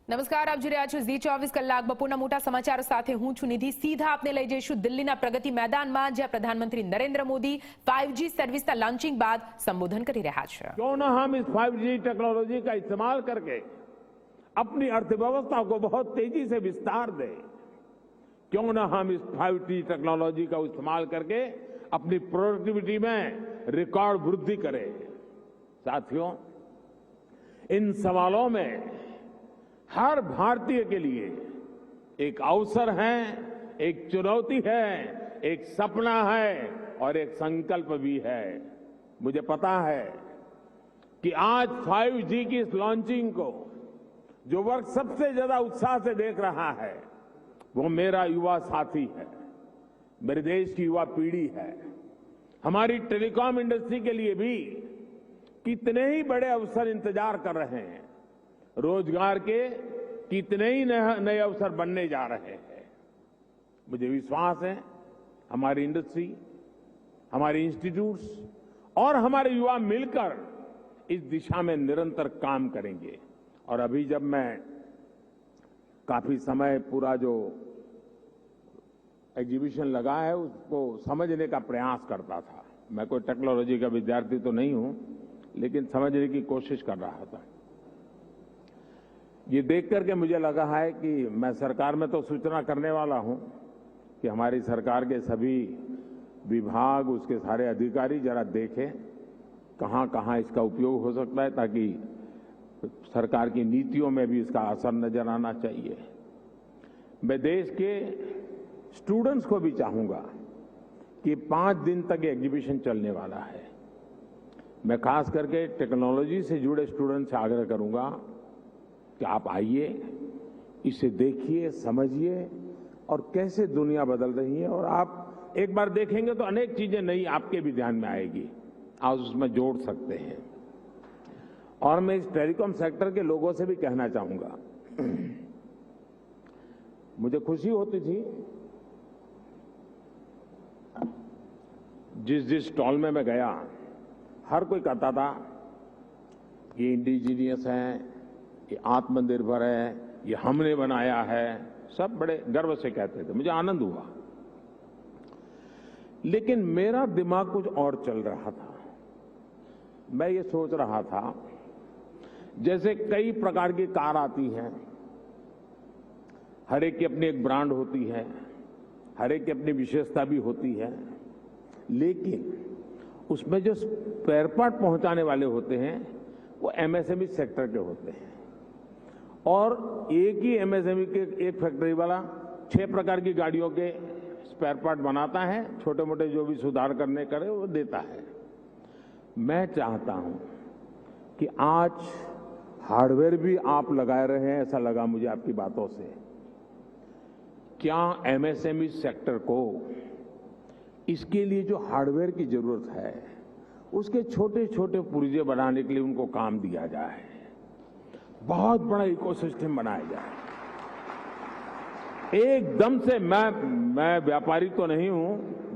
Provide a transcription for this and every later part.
નમસ્કાર, આપ જોઈ રહ્યા છો ઝી24 કલાક બપોરના મોટા સમાચારો સાથે હું છું નિધિ। સીધા આપને લઈ જઈશું દિલ્હીના પ્રગતિ मैदाનમાં, જ્યાં प्रधानमंत्री नरेंद्र मोदी 5G सर्विसના लॉन्चिंग बाद संबोधन કરી રહ્યા છે। क्यों न हम इस 5G टेक्नोलॉजी का इस्तेमाल करके अपनी अर्थव्यवस्था को बहुत तेजी से विस्तार दें। क्यों न हम इस 5G टेक्नोलॉजी का इस्तेमाल करके अपनी प्रोडक्टिविटी में रिकॉर्ड वृद्धि करें। साथियों, इन सवालों में हर भारतीय के लिए एक अवसर है, एक चुनौती है, एक सपना है और एक संकल्प भी है। मुझे पता है कि आज 5G की इस लॉन्चिंग को जो वर्ग सबसे ज्यादा उत्साह से देख रहा है वो मेरा युवा साथी है, मेरे देश की युवा पीढ़ी है। हमारी टेलीकॉम इंडस्ट्री के लिए भी कितने ही बड़े अवसर इंतजार कर रहे हैं। रोजगार के कितने ही नए अवसर बनने जा रहे हैं। मुझे विश्वास है हमारी इंडस्ट्री, हमारे इंस्टीट्यूट्स और हमारे युवा मिलकर इस दिशा में निरंतर काम करेंगे। और अभी जब मैं काफी समय पूरा जो एग्जीबिशन लगा है उसको समझने का प्रयास करता था। मैं कोई टेक्नोलॉजी का विद्यार्थी तो नहीं हूं, लेकिन समझने की कोशिश कर रहा था। ये देख करके मुझे लगा है कि मैं सरकार में तो सूचना करने वाला हूं कि हमारी सरकार के सभी विभाग, उसके सारे अधिकारी जरा देखें कहां कहां इसका उपयोग हो सकता है, ताकि सरकार की नीतियों में भी इसका असर नजर आना चाहिए। मैं देश के स्टूडेंट्स को भी चाहूंगा कि 5 दिन तक ये एग्जीबिशन चलने वाला है। मैं खास करके टेक्नोलॉजी से जुड़े स्टूडेंट्स से आग्रह करूंगा कि आप आइए, इसे देखिए, समझिए और कैसे दुनिया बदल रही है। और आप एक बार देखेंगे तो अनेक चीजें नई आपके भी ध्यान में आएगी, आप उसमें जोड़ सकते हैं। और मैं इस टेलीकॉम सेक्टर के लोगों से भी कहना चाहूंगा, मुझे खुशी होती थी जिस स्टॉल में मैं गया, हर कोई कहता था ये इंडिजीनियस है, ये आत्मनिर्भर है, ये हमने बनाया है। सब बड़े गर्व से कहते थे, मुझे आनंद हुआ। लेकिन मेरा दिमाग कुछ और चल रहा था। मैं ये सोच रहा था, जैसे कई प्रकार की कार आती हैं, हर एक की अपनी एक ब्रांड होती है, हर एक की अपनी विशेषता भी होती है, लेकिन उसमें जो स्पेयर पार्ट पहुंचाने वाले होते हैं वो एमएसएमई सेक्टर के होते हैं। और एक ही एमएसएमई के एक फैक्ट्री वाला 6 प्रकार की गाड़ियों के स्पेयर पार्ट बनाता है, छोटे मोटे जो भी सुधार करने करे वो देता है। मैं चाहता हूं कि आज हार्डवेयर भी आप लगाए रहे हैं, ऐसा लगा मुझे आपकी बातों से। क्या एमएसएमई सेक्टर को इसके लिए जो हार्डवेयर की जरूरत है उसके छोटे छोटे पुर्जे बनाने के लिए उनको काम दिया जाए, बहुत बड़ा इकोसिस्टम बनाया जाए। एकदम से मैं व्यापारी तो नहीं हूं,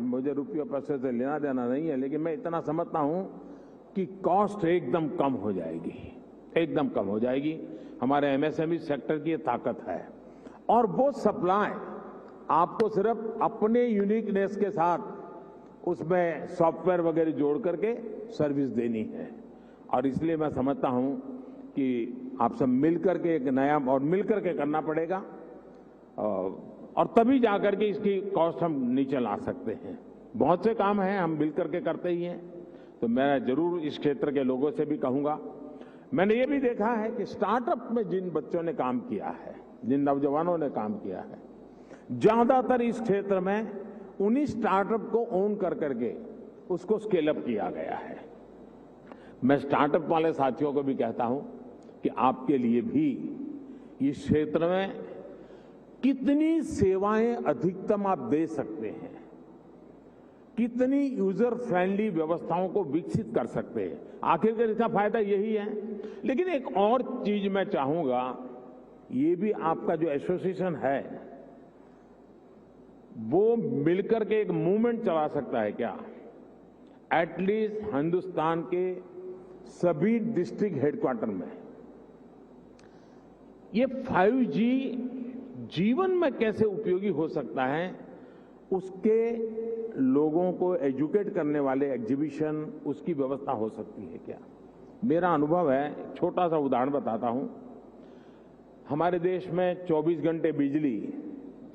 मुझे रुपये पैसे से लेना देना नहीं है, लेकिन मैं इतना समझता हूं कि कॉस्ट एकदम कम हो जाएगी, एकदम कम हो जाएगी। हमारे एमएसएमई सेक्टर की ये ताकत है। और वो सप्लाई आपको सिर्फ अपने यूनिकनेस के साथ उसमें सॉफ्टवेयर वगैरह जोड़ करके सर्विस देनी है। और इसलिए मैं समझता हूं कि आप सब मिलकर के एक नया और मिलकर के करना पड़ेगा, और तभी जाकर के इसकी कॉस्ट हम नीचे ला सकते हैं। बहुत से काम हैं हम मिलकर के करते ही हैं। तो मैं जरूर इस क्षेत्र के लोगों से भी कहूंगा। मैंने ये भी देखा है कि स्टार्टअप में जिन बच्चों ने काम किया है, जिन नौजवानों ने काम किया है, ज्यादातर इस क्षेत्र में उन्हीं स्टार्टअप को ओन कर करके उसको स्केल अप किया गया है। मैं स्टार्टअप वाले साथियों को भी कहता हूं कि आपके लिए भी इस क्षेत्र में कितनी सेवाएं अधिकतम आप दे सकते हैं, कितनी यूजर फ्रेंडली व्यवस्थाओं को विकसित कर सकते हैं, आखिरकार इसका फायदा यही है। लेकिन एक और चीज मैं चाहूंगा, ये भी आपका जो एसोसिएशन है वो मिलकर के एक मूवमेंट चला सकता है क्या? एटलीस्ट हिंदुस्तान के सभी डिस्ट्रिक्ट हेडक्वार्टर में ये 5G जीवन में कैसे उपयोगी हो सकता है, उसके लोगों को एजुकेट करने वाले एग्जीबिशन, उसकी व्यवस्था हो सकती है क्या? मेरा अनुभव है, छोटा सा उदाहरण बताता हूं। हमारे देश में 24 घंटे बिजली,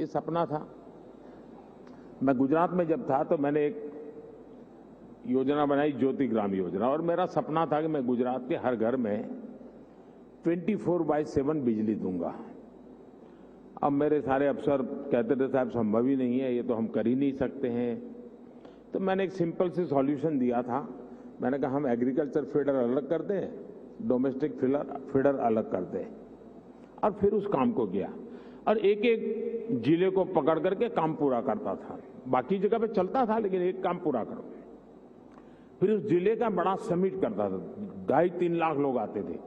ये सपना था। मैं गुजरात में जब था तो मैंने एक योजना बनाई, ज्योति ग्राम योजना, और मेरा सपना था कि मैं गुजरात के हर घर में 24/7 बिजली दूंगा। अब मेरे सारे अफसर कहते थे साहब संभव ही नहीं है, ये तो हम कर ही नहीं सकते हैं। तो मैंने एक सिंपल सी सॉल्यूशन दिया था। मैंने कहा हम एग्रीकल्चर फीडर अलग कर दें, डोमेस्टिक फीडर अलग कर दें, और फिर उस काम को किया और एक एक जिले को पकड़ करके काम पूरा करता था। बाकी जगह पे चलता था लेकिन एक काम पूरा करो। फिर उस जिले का बड़ा समिट करता था, 2.5-3 लाख लोग आते थे,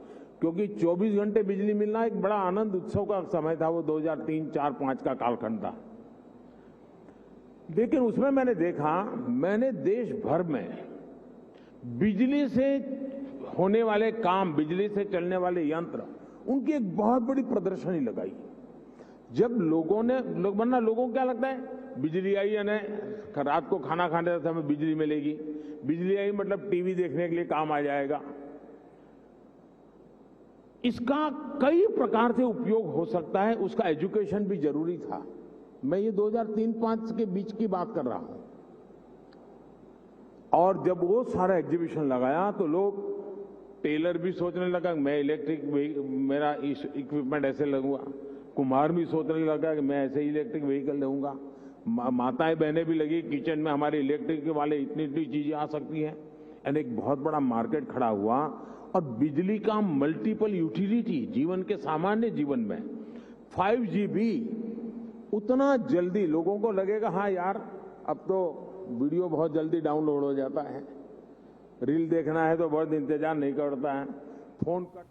क्योंकि 24 घंटे बिजली मिलना एक बड़ा आनंद उत्सव का समय था। वो 2003, 4, 5 का कालखंड था। लेकिन उसमें मैंने देखा, मैंने देश भर में बिजली से होने वाले काम, बिजली से चलने वाले यंत्र, उनकी एक बहुत बड़ी प्रदर्शनी लगाई। जब लोगों को क्या लगता है, बिजली आई है ना, रात को खाना खाने का समय बिजली मिलेगी, बिजली आई मतलब टीवी देखने के लिए काम आ जाएगा। इसका कई प्रकार से उपयोग हो सकता है, उसका एजुकेशन भी जरूरी था। मैं ये 2003-5 के बीच की बात कर रहा हूं। और जब वो सारा एग्जीबिशन लगाया तो लोग, टेलर भी सोचने लगा मैं मेरा इक्विपमेंट ऐसे लगूंगा, कुम्हार भी सोचने लगा कि मैं ऐसे इलेक्ट्रिक व्हीकल लूंगा, माताएं बहनें भी लगी किचन में हमारे इलेक्ट्रिक वाले इतनी चीजें आ सकती हैं। यानी एक बहुत बड़ा मार्केट खड़ा हुआ। और बिजली का मल्टीपल यूटिलिटी जीवन के सामान्य जीवन में 5G भी उतना जल्दी, लोगों को लगेगा हाँ यार अब तो वीडियो बहुत जल्दी डाउनलोड हो जाता है, रील देखना है तो बहुत इंतजार नहीं करता है, फोन कर